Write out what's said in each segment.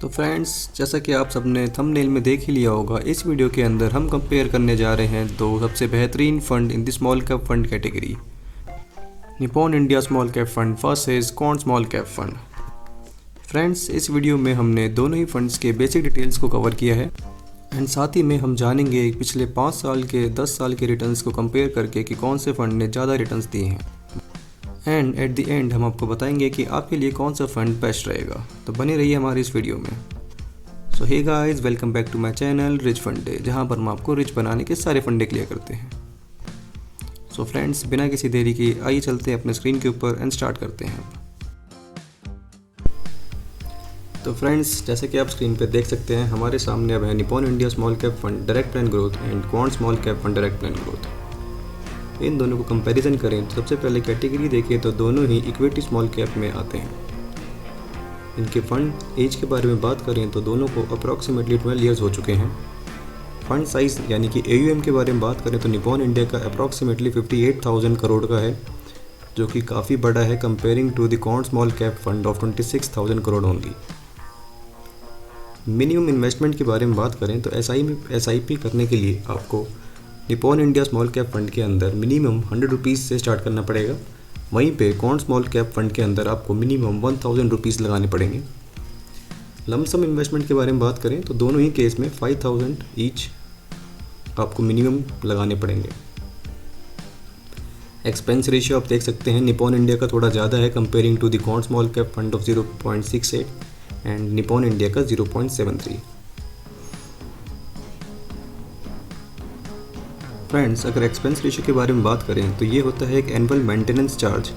तो फ्रेंड्स, जैसा कि आप सबने थंबनेल में देख ही लिया होगा, इस वीडियो के अंदर हम कंपेयर करने जा रहे हैं दो सबसे बेहतरीन fund in the small cap fund category, Nippon India small cap fund versus quant small cap fund. Friends, इस वीडियो में हमने दोनों ही फंड्स के बेसिक डिटेल्स को कवर किया है एंड साथ ही में हम जानेंगे पिछले 5 साल के 10 साल के रिटर्न्स को कंपेयर करके कि कौन से फंड ने ज़्यादा रिटर्न्स दिए हैं। एंड एट द एंड हम आपको बताएंगे कि आपके लिए कौन सा फंड बेस्ट रहेगा। तो बने रहिए हमारी इस वीडियो में। So hey guys, welcome back to my channel rich फंडे, जहां पर हम आपको रिच बनाने के सारे फंडे क्लियर करते हैं। सो फ्रेंड्स, बिना किसी देरी के आइए चलते हैं अपने स्क्रीन के ऊपर एंड स्टार्ट करते हैं। तो फ्रेंड्स, जैसे कि आप स्क्रीन पर देख सकते हैं, हमारे सामने अब है Nippon India small cap fund direct plan growth and Quant small cap fund direct plan growth. इन दोनों को कंपैरिजन करें तो सबसे पहले कैटेगरी देखें तो दोनों ही इक्विटी स्मॉल कैप में आते हैं। इनके फंड एज के बारे में बात करें तो दोनों को अप्रॉक्सीमेटली 12 ईयर्स हो चुके हैं। फंड साइज़ यानी कि AUM के बारे में बात करें तो निप्पॉन इंडिया का अप्रॉक्सीमेटली 58,000 करोड़ का है, जो कि काफ़ी बड़ा है comparing to the Quant small cap fund of 26,000 crore only. Minimum investment के बारे में बात करें तो SIP करने के लिए आपको Nippon India small cap fund के अंदर मिनिमम 100 रुपीज़ से स्टार्ट करना पड़ेगा। वहीं पे क्वांट स्मॉल कैप फंड के अंदर आपको मिनिमम 1000 रुपीज़ लगाने पड़ेंगे। लमसम इन्वेस्टमेंट के बारे में बात करें तो दोनों ही केस में 5000 ईच आपको मिनिमम लगाने पड़ेंगे। एक्सपेंस रेशियो आप देख सकते हैं, निप्पॉन इंडिया का थोड़ा ज़्यादा है comparing to the Quant small cap fund of 0.68 and Nippon India का 0.73। फ्रेंड्स, अगर एक्सपेंस रेशियो के बारे में बात करें तो ये होता है एक एनुअल मेंटेनेंस चार्ज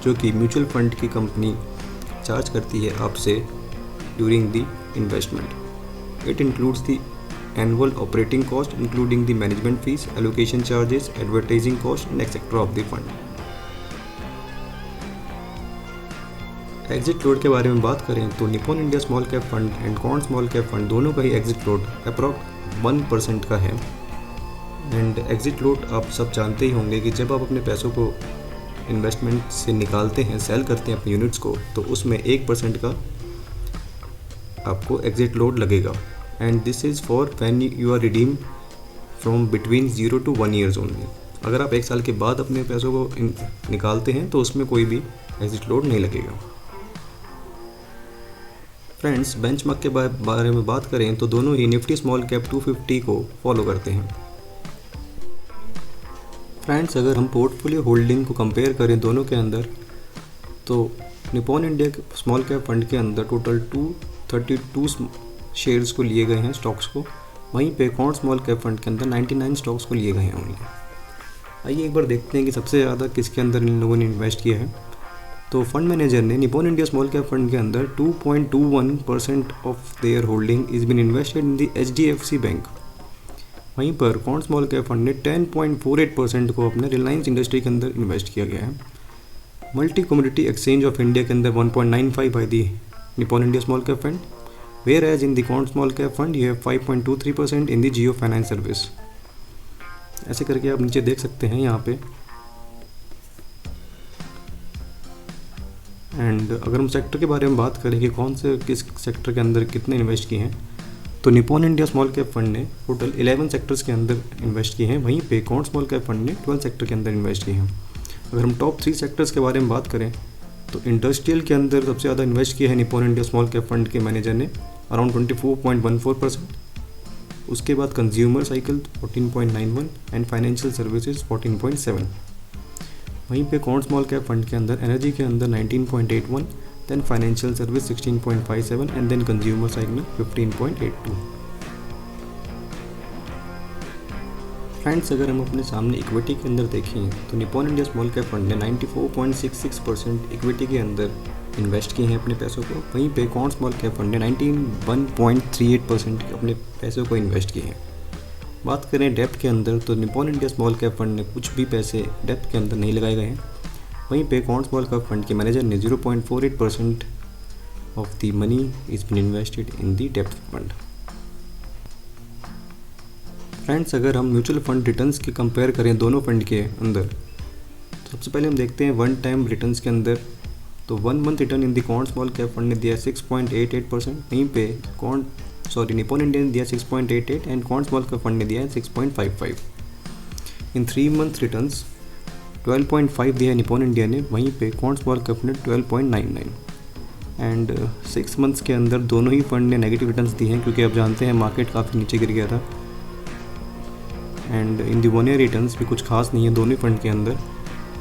जो कि म्यूचुअल फंड की कंपनी चार्ज करती है आपसे during the investment. It includes the annual operating cost including the management fees, allocation charges, advertising cost and etcetera of the fund. Exit load के बारे में बात करें तो Nippon India small cap fund and Quant small cap fund दोनों का ही exit load approx 1% का है। एंड एग्जिट लोड आप सब जानते ही होंगे कि जब आप अपने पैसों को इन्वेस्टमेंट से निकालते हैं, सेल करते हैं अपने यूनिट्स को, तो उसमें 1% का आपको एग्जिट लोड लगेगा। And this is for when you are redeem from between 0 to 1 years only. अगर आप 1 साल के बाद अपने पैसों को निकालते हैं तो उसमें कोई भी एग्जिट लोड नहीं लगेगा। फ्रेंड्स, बेंचमार्क के बारे में बात करें तो दोनों ही निफ्टी स्मॉल कैप 250 को फॉलो करते हैं। फ्रेंड्स, अगर हम पोर्टफोलियो होल्डिंग को कंपेयर करें दोनों के अंदर तो Nippon India small cap fund के अंदर टोटल 232 शेयर्स को लिए गए हैं, स्टॉक्स को। वहीं पे क्वांट स्मॉल कैप फंड के अंदर 99 स्टॉक्स को लिए गए हैं ओनली। आइए एक बार देखते हैं कि सबसे ज़्यादा किसके अंदर इन लोगों ने इन्वेस्ट किया है। तो फंड मैनेजर ने Nippon India small cap fund के अंदर 2.21% of their holding is been invested in the HDFC bank. वहीं पर क्वांट स्मॉल कैप फंड ने 10.48% को अपने रिलायंस इंडस्ट्री के अंदर इन्वेस्ट किया गया है। Multi commodity exchange of India के अंदर 1.95 by the Nippon India small cap fund, whereas in the Quant small cap fund you have 5.23% in the Jio finance service. ऐसे करके आप नीचे देख सकते हैं यहाँ पे। एंड अगर हम सेक्टर के बारे में बात करें कि कौन से किस सेक्टर के अंदर कितने इन्वेस्ट किए हैं, तो Nippon India small cap fund ने टोटल 11 सेक्टर्स के अंदर इन्वेस्ट किए हैं। वहीं पे क्वांट स्मॉल कैप फंड ने 12 सेक्टर के अंदर इन्वेस्ट किए हैं। अगर हम टॉप 3 सेक्टर्स के बारे में बात करें तो इंडस्ट्रियल के अंदर सबसे ज़्यादा इन्वेस्ट किया है Nippon India small cap fund के मैनेजर ने अराउंड 24.14%। उसके बाद consumer cycle 14.91 and financial services 14.7। वहीं पे क्वांट स्मॉल कैप फंड के अंदर एनर्जी के अंदर 19.81, then financial service 16.57 and then consumer segment 15.82। Friends, अगर हम अपने सामने इक्विटी के अंदर देखें तो Nippon India small cap fund ने 94.66% इक्विटी के अंदर इन्वेस्ट किए हैं अपने पैसों को। वहीं पे क्वांट स्मॉल कैप फंड ने 91.38% अपने पैसों को इन्वेस्ट किए हैं। बात करें डेप्थ के अंदर तो Nippon India small cap fund ने कुछ भी पैसे डेप्थ के अंदर नहीं लगाए गए हैं। वहीं पे क्वांट स्मॉल कैप फंड के मैनेजर ने 0.48% of the money is been invested in the depth fund. Friends, अगर हम म्यूचुअल फंड रिटर्न्स की कंपेयर करें दोनों फंड के अंदर तो सबसे पहले हम देखते हैं वन टाइम रिटर्न्स के अंदर तो 1 month return in the Quant small cap fund ने दिया 6.88%, वहीं पे निपॉन इंडिया ने दिया 6.88 and Quant small cap fund ने दिया है 6.55। इन 3 मंथ रिटर्न्स 12.5 दिया है निपॉन इंडिया ने, वहीं पे क्वांट स्मॉल कैप ने 12.99 एंड 6 मंथ्स के अंदर दोनों ही फंड ने नेगेटिव रिटर्न्स दिए हैं, क्योंकि आप जानते हैं मार्केट काफ़ी नीचे गिर गया था। And in the 1 year returns भी कुछ खास नहीं है दोनों ही फंड के अंदर।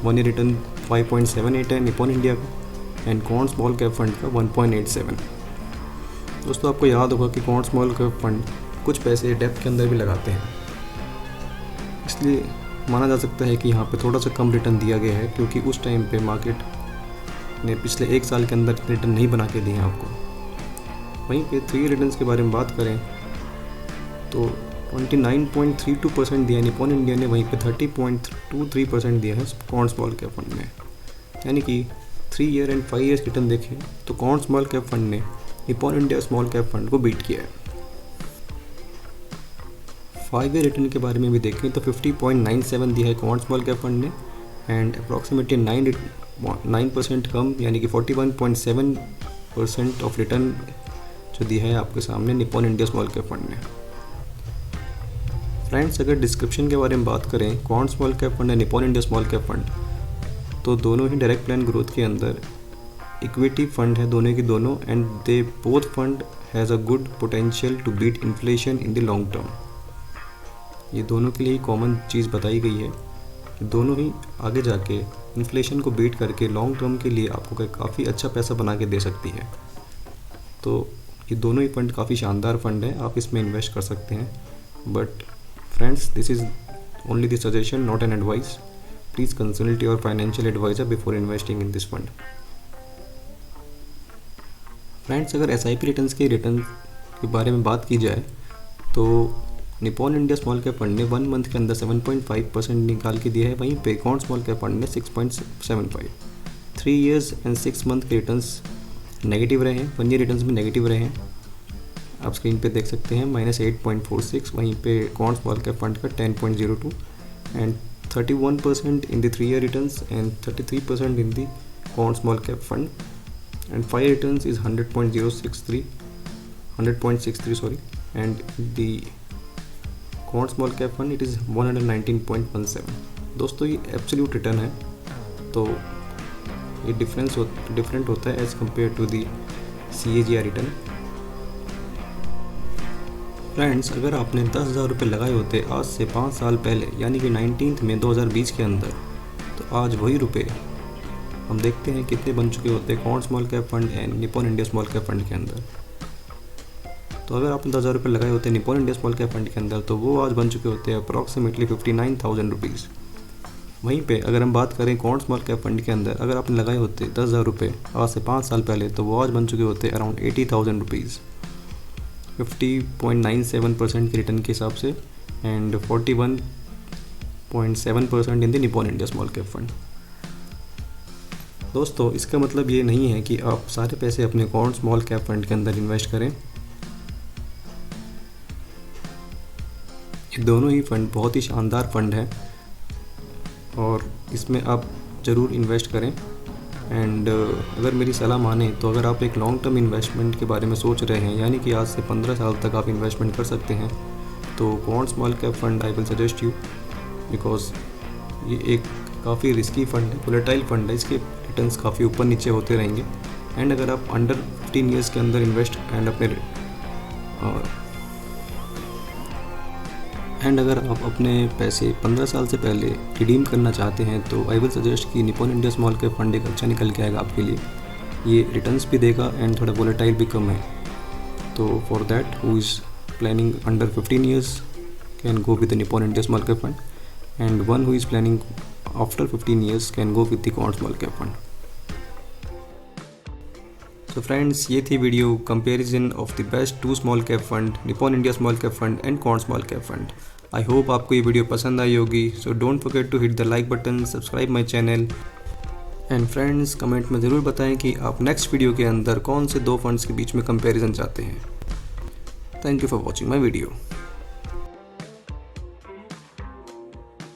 1 ईयर रिटर्न 5.78 है निपॉन इंडिया का and Quant small cap fund का 1.87। दोस्तों आपको याद होगा कि क्वांट स्मॉल कैप फंड कुछ पैसे डेप्थ के अंदर भी लगाते हैं, इसलिए माना जा सकता है कि यहाँ पे थोड़ा सा कम रिटर्न दिया गया है, क्योंकि उस टाइम पे मार्केट ने पिछले 1 साल के अंदर रिटर्न नहीं बना के दिए हैं आपको। वहीं पे 3 रिटर्न्स के बारे में बात करें तो 29.32% दिया है निपॉन इंडिया ने, वहीं पे 30.23% दिया है क्वांट स्मॉल कैप फंड ने। यानी कि 3 ईयर एंड 5 ईयर्स रिटर्न देखें तो क्वांट स्मॉल कैप फंड ने Nippon India small cap fund को बीट किया है। 5 ईयर रिटर्न के बारे में भी देखें तो 50.97 दिया है क्वांट स्मॉल कैप फंड ने एंड अप्रॉक्सीमेटली 9% कम, यानी कि 41.7% ऑफ रिटर्न जो दिया है आपके सामने Nippon India small cap fund ने। फ्रेंड्स अगर डिस्क्रिप्शन के बारे में बात करें क्वांट स्मॉल कैप फंड और Nippon India small cap fund, तो दोनों ही डायरेक्ट प्लान ग्रोथ के अंदर इक्विटी फंड है दोनों की दोनों, and they both fund has a good potential to beat inflation in the long term. ये दोनों के लिए कॉमन चीज़ बताई गई है कि दोनों ही आगे जाके इन्फ्लेशन को बीट करके लॉन्ग टर्म के लिए आपको काफ़ी अच्छा पैसा बना के दे सकती है। तो ये दोनों ही फंड काफ़ी शानदार फंड है, आप इसमें इन्वेस्ट कर सकते हैं। But friends this is only the suggestion, not an advice. Please consult your financial adviser before investing in this fund. Friends अगर SIP रिटर्न्स के बारे में बात की जाए तो Nippon India small cap fund ने 1 मंथ के अंदर 7.5% निकाल के दिया है, वहीं पे क्वांट स्मॉल कैप फंड ने 6.75। 3 ईयर्स एंड 6 मंथ के रिटर्न्स नेगेटिव रहे हैं, 1 ईयर रिटर्न्स भी नेगेटिव रहे हैं। आप स्क्रीन पे देख सकते हैं -8.46, वहीं पे क्वांट स्मॉल कैप फंड का 10.02 and 31% in the 3 year returns and 33% in the Quant small cap fund and 5 returns is 100.63 sorry, and the Quant small cap fund it is 119.17। दोस्तों ये एब्सोल्यूट रिटर्न है, तो ये डिफरेंट होता है as compare to the CAGR return. Friends अगर आपने 10,000 रुपये लगाए होते आज से 5 साल पहले, यानी कि 19 मई 2020 के अंदर, तो आज वही रुपये हम देखते हैं कितने बन चुके होते हैं quant small cap fund and Nippon India small cap fund के अंदर। तो अगर आपने 10,000 रुपये लगाए होते हैं Nippon India small cap fund के अंदर, तो वो आज बन चुके होते हैं अप्रॉक्सीमेटली 59,000 रुपीज़। वहीं पे अगर हम बात करें क्वांट स्मॉल कैप फंड के अंदर, अगर आपने लगाए होते 10,000 रुपये आज से 5 साल पहले, तो वो आज बन चुके होते अराउंड 80,000 रुपीज़ 50.97% के रिटर्न के हिसाब से and 41.7% in the Nippon India small cap fund. दोस्तों इसका मतलब ये नहीं है कि आप सारे पैसे अपने क्वांट स्मॉल कैप फंड के अंदर इन्वेस्ट करें। ये दोनों ही फंड बहुत ही शानदार फंड है और इसमें आप ज़रूर इन्वेस्ट करें। एंड अगर मेरी सलाह माने तो अगर आप एक लॉन्ग टर्म इन्वेस्टमेंट के बारे में सोच रहे हैं, यानी कि आज से 15 साल तक आप इन्वेस्टमेंट कर सकते हैं, तो quant small cap fund I will suggest you, because ये एक काफ़ी रिस्की फंड है, वोलेटाइल फंड है, इसके रिटर्न्स काफ़ी ऊपर नीचे होते रहेंगे। एंड अगर आप अंडर 15 ईयर्स के अंदर इन्वेस्ट अगर आप अपने पैसे 15 साल से पहले रिडीम करना चाहते हैं, तो आई विल सजेस्ट कि Nippon India small cap fund एक अच्छा निकल के आएगा आपके लिए। ये रिटर्न्स भी देगा एंड थोड़ा वोलेटाइल भी कम है। तो for that who is planning under 15 years can go with the Nippon India small cap fund and one who is planning after 15 years can go with the Quant small cap fund. तो friends ये थी video comparison of the best 2 small cap fund, Nippon India small cap fund and Quant small cap fund. I hope आपको ये video पसंद आई होगी। So don't forget to hit the like button, subscribe my channel and friends comment में ज़रूर बताएं कि आप next video के अंदर कौन से 2 फंड्स के बीच में कंपैरिजन चाहते हैं। Thank you for watching my video.